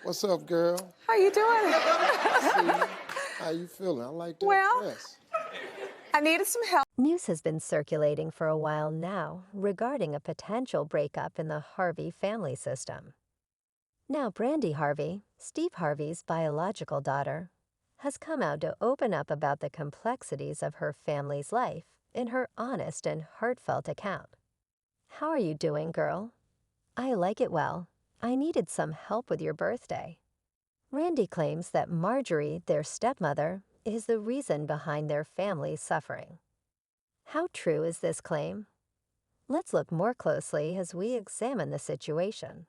What's up, girl? How you doing? I see you. How you feeling? I like that Well, dress. I needed some help. News has been circulating for a while now regarding a potential breakup in the Harvey family system. Now, Brandi Harvey, Steve Harvey's biological daughter, has come out to open up about the complexities of her family's life in her honest and heartfelt account. How are you doing, girl? I like it well. I needed some help with your birthday. Randy claims that Marjorie, their stepmother, is the reason behind their family's suffering. How true is this claim? Let's look more closely as we examine the situation.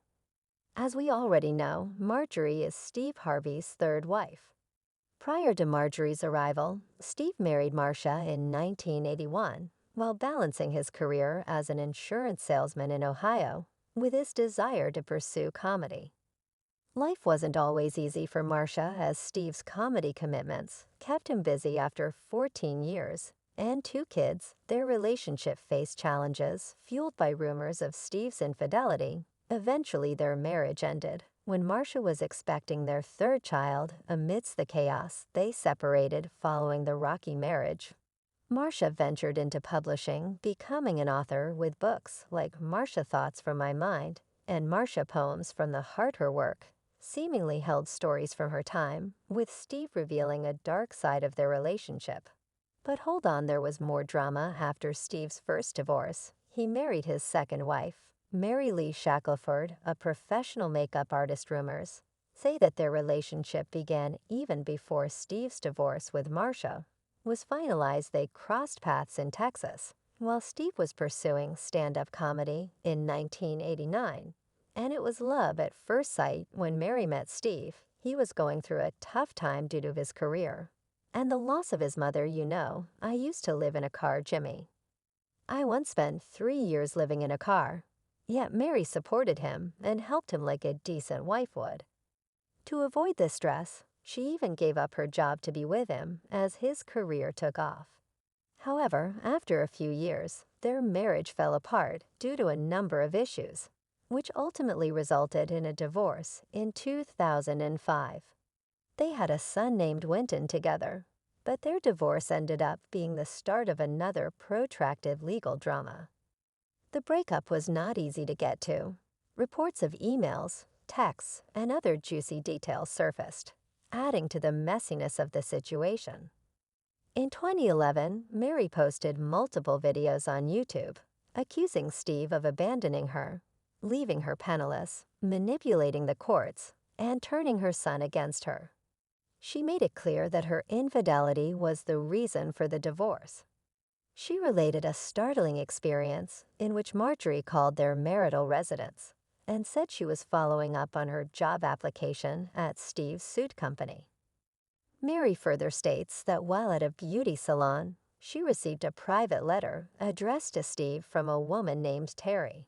As we already know, Marjorie is Steve Harvey's third wife. Prior to Marjorie's arrival, Steve married Marcia in 1981 while balancing his career as an insurance salesman in Ohio with his desire to pursue comedy. Life wasn't always easy for Marcia as Steve's comedy commitments kept him busy after 14 years. And 2 kids, their relationship faced challenges fueled by rumors of Steve's infidelity. Eventually, their marriage ended when Marcia was expecting their 3rd child amidst the chaos they separated following the rocky marriage. Marcia ventured into publishing, becoming an author with books like Marcia Thoughts from My Mind and Marcia Poems from the Heart. Her work seemingly held stories from her time, with Steve revealing a dark side of their relationship. But hold on, there was more drama after Steve's first divorce. He married his second wife, Mary Lee Shackelford, a professional makeup artist. Rumors say that their relationship began even before Steve's divorce with Marcia was finalized. They crossed paths in Texas while Steve was pursuing stand-up comedy in 1989. And it was love at first sight when Mary met Steve. He was going through a tough time due to his career and the loss of his mother. I used to live in a car, Jimmy. I once spent 3 years living in a car, yet Mary supported him and helped him like a decent wife would. To avoid this stress, she even gave up her job to be with him as his career took off. However, after a few years, their marriage fell apart due to a number of issues, which ultimately resulted in a divorce in 2005. They had a son named Winton together, but their divorce ended up being the start of another protracted legal drama. The breakup was not easy to get to. Reports of emails, texts, and other juicy details surfaced, adding to the messiness of the situation. In 2011, Mary posted multiple videos on YouTube, accusing Steve of abandoning her, leaving her penniless, manipulating the courts, and turning her son against her. She made it clear that her infidelity was the reason for the divorce. She related a startling experience in which Marjorie called their marital residence and said she was following up on her job application at Steve's suit company. Mary further states that while at a beauty salon, she received a private letter addressed to Steve from a woman named Terry.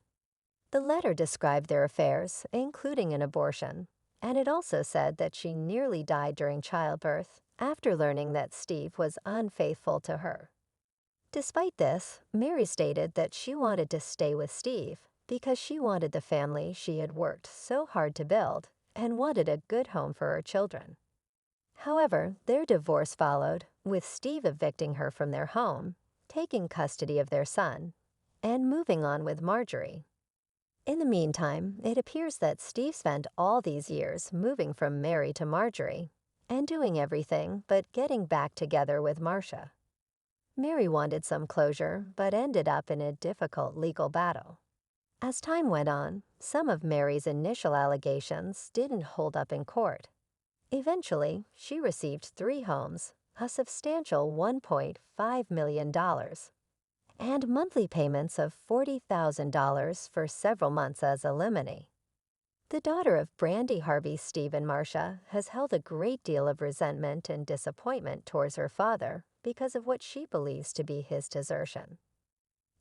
The letter described their affairs, including an abortion, and it also said that she nearly died during childbirth after learning that Steve was unfaithful to her. Despite this, Mary stated that she wanted to stay with Steve because she wanted the family she had worked so hard to build and wanted a good home for her children. However, their divorce followed, with Steve evicting her from their home, taking custody of their son, and moving on with Marjorie. In the meantime, it appears that Steve spent all these years moving from Mary to Marjorie and doing everything but getting back together with Marcia. Mary wanted some closure but ended up in a difficult legal battle. As time went on, some of Mary's initial allegations didn't hold up in court. Eventually, she received 3 homes, a substantial $1.5 million, and monthly payments of $40,000 for several months as alimony. The daughter of Brandi Harvey, Steve, and Marcia has held a great deal of resentment and disappointment towards her father because of what she believes to be his desertion.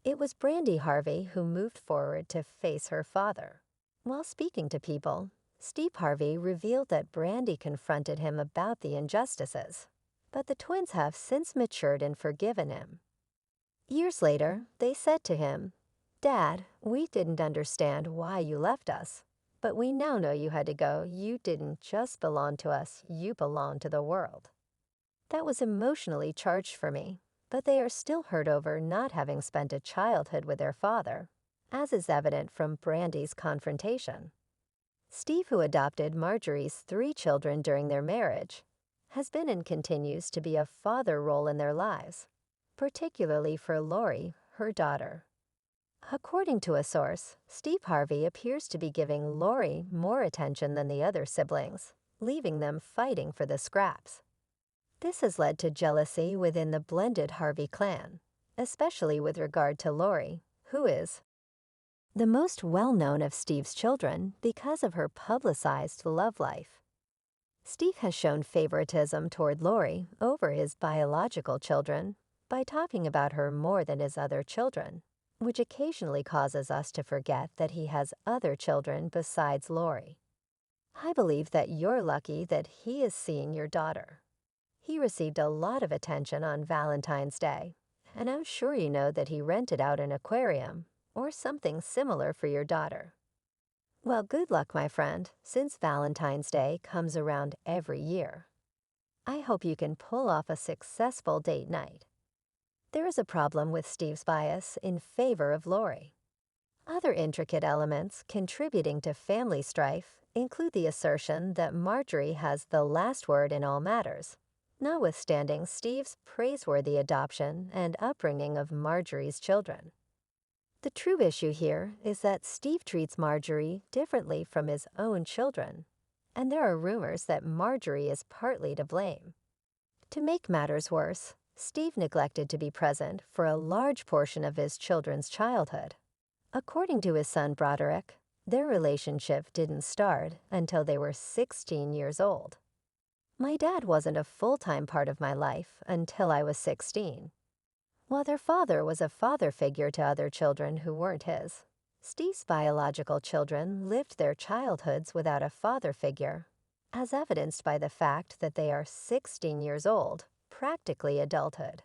It was Brandi Harvey who moved forward to face her father. While speaking to people, Steve Harvey revealed that Brandi confronted him about the injustices, but the twins have since matured and forgiven him. Years later, they said to him, "Dad, we didn't understand why you left us, But we now know you had to go. You didn't just belong to us, you belong to the world. That was emotionally charged for me, but they are still hurt over not having spent a childhood with their father, as is evident from Brandi's confrontation. Steve, who adopted Marjorie's 3 children during their marriage, has been and continues to be a father role in their lives, particularly for Lori, her daughter. According to a source, Steve Harvey appears to be giving Lori more attention than the other siblings, leaving them fighting for the scraps. This has led to jealousy within the blended Harvey clan, especially with regard to Lori, who is the most well-known of Steve's children because of her publicized love life. Steve has shown favoritism toward Lori over his biological children by talking about her more than his other children, which occasionally causes us to forget that he has other children besides Lori. I believe that you're lucky that he is seeing your daughter. He received a lot of attention on Valentine's Day, and I'm sure you know that he rented out an aquarium or something similar for your daughter. Well, good luck, my friend, since Valentine's Day comes around every year. I hope you can pull off a successful date night. There is a problem with Steve's bias in favor of Lori. Other intricate elements contributing to family strife include the assertion that Marjorie has the last word in all matters, notwithstanding Steve's praiseworthy adoption and upbringing of Marjorie's children. The true issue here is that Steve treats Marjorie differently from his own children, and there are rumors that Marjorie is partly to blame. To make matters worse, Steve neglected to be present for a large portion of his children's childhood. According to his son Broderick, their relationship didn't start until they were 16 years old. My dad wasn't a full-time part of my life until I was 16. While their father was a father figure to other children who weren't his, Steve's biological children lived their childhoods without a father figure, as evidenced by the fact that they are 16 years old, practically adulthood.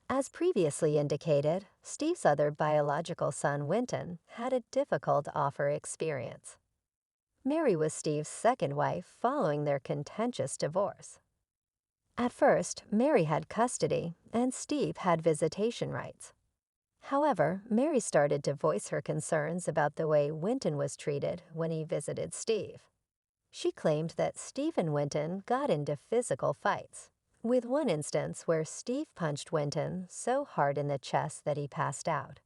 As previously indicated, Steve's other biological son, Winton, had a difficult offer experience. Mary was Steve's second wife following their contentious divorce. At first, Mary had custody, and Steve had visitation rights. However, Mary started to voice her concerns about the way Winton was treated when he visited Steve. She claimed that Steve and Winton got into physical fights, with one instance where Steve punched Winton so hard in the chest that he passed out.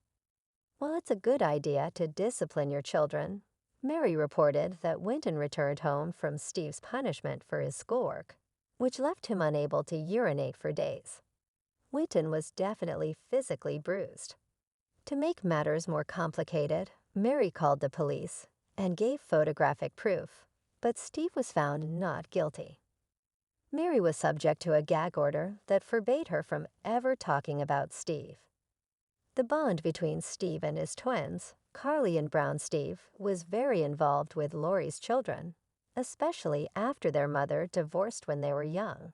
While it's a good idea to discipline your children, Mary reported that Winton returned home from Steve's punishment for his schoolwork, which left him unable to urinate for days. Winton was definitely physically bruised. To make matters more complicated, Mary called the police and gave photographic proof, but Steve was found not guilty. Mary was subject to a gag order that forbade her from ever talking about Steve. The bond between Steve and his twins, Carly and Brown Steve, was very involved with Lori's children, especially after their mother divorced when they were young.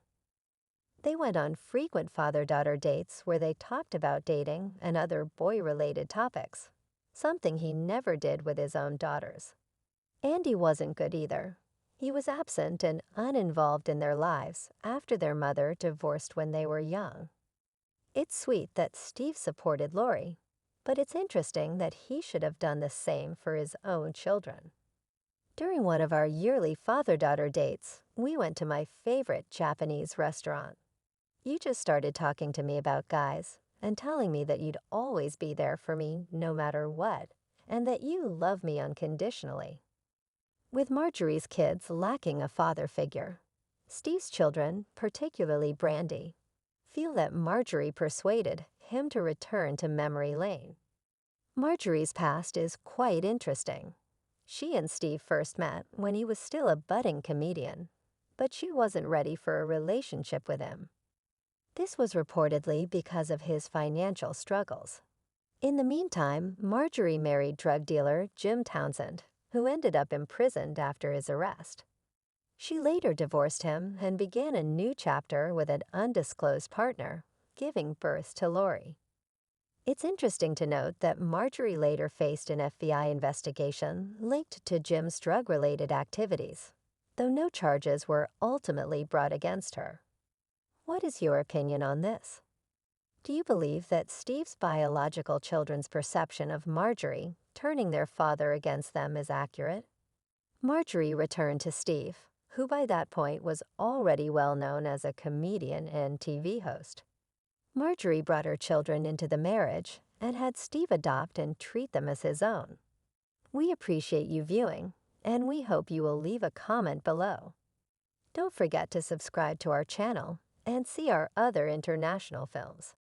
They went on frequent father-daughter dates where they talked about dating and other boy-related topics, something he never did with his own daughters. Andy wasn't good either. He was absent and uninvolved in their lives after their mother divorced when they were young. It's sweet that Steve supported Lori, but it's interesting that he should have done the same for his own children. During one of our yearly father-daughter dates, we went to my favorite Japanese restaurant. You just started talking to me about guys and telling me that you'd always be there for me no matter what, and that you love me unconditionally. With Marjorie's kids lacking a father figure, Steve's children, particularly Brandi, feel that Marjorie persuaded him to return to memory lane. Marjorie's past is quite interesting. She and Steve first met when he was still a budding comedian, but she wasn't ready for a relationship with him. This was reportedly because of his financial struggles. In the meantime, Marjorie married drug dealer Jim Townsend, who ended up imprisoned after his arrest. She later divorced him and began a new chapter with an undisclosed partner, giving birth to Lori. It's interesting to note that Marjorie later faced an FBI investigation linked to Jim's drug-related activities, though no charges were ultimately brought against her. What is your opinion on this? Do you believe that Steve's biological children's perception of Marjorie turning their father against them is accurate? Marjorie returned to Steve, who by that point was already well known as a comedian and TV host. Marjorie brought her children into the marriage and had Steve adopt and treat them as his own. We appreciate you viewing, and we hope you will leave a comment below. Don't forget to subscribe to our channel and see our other international films.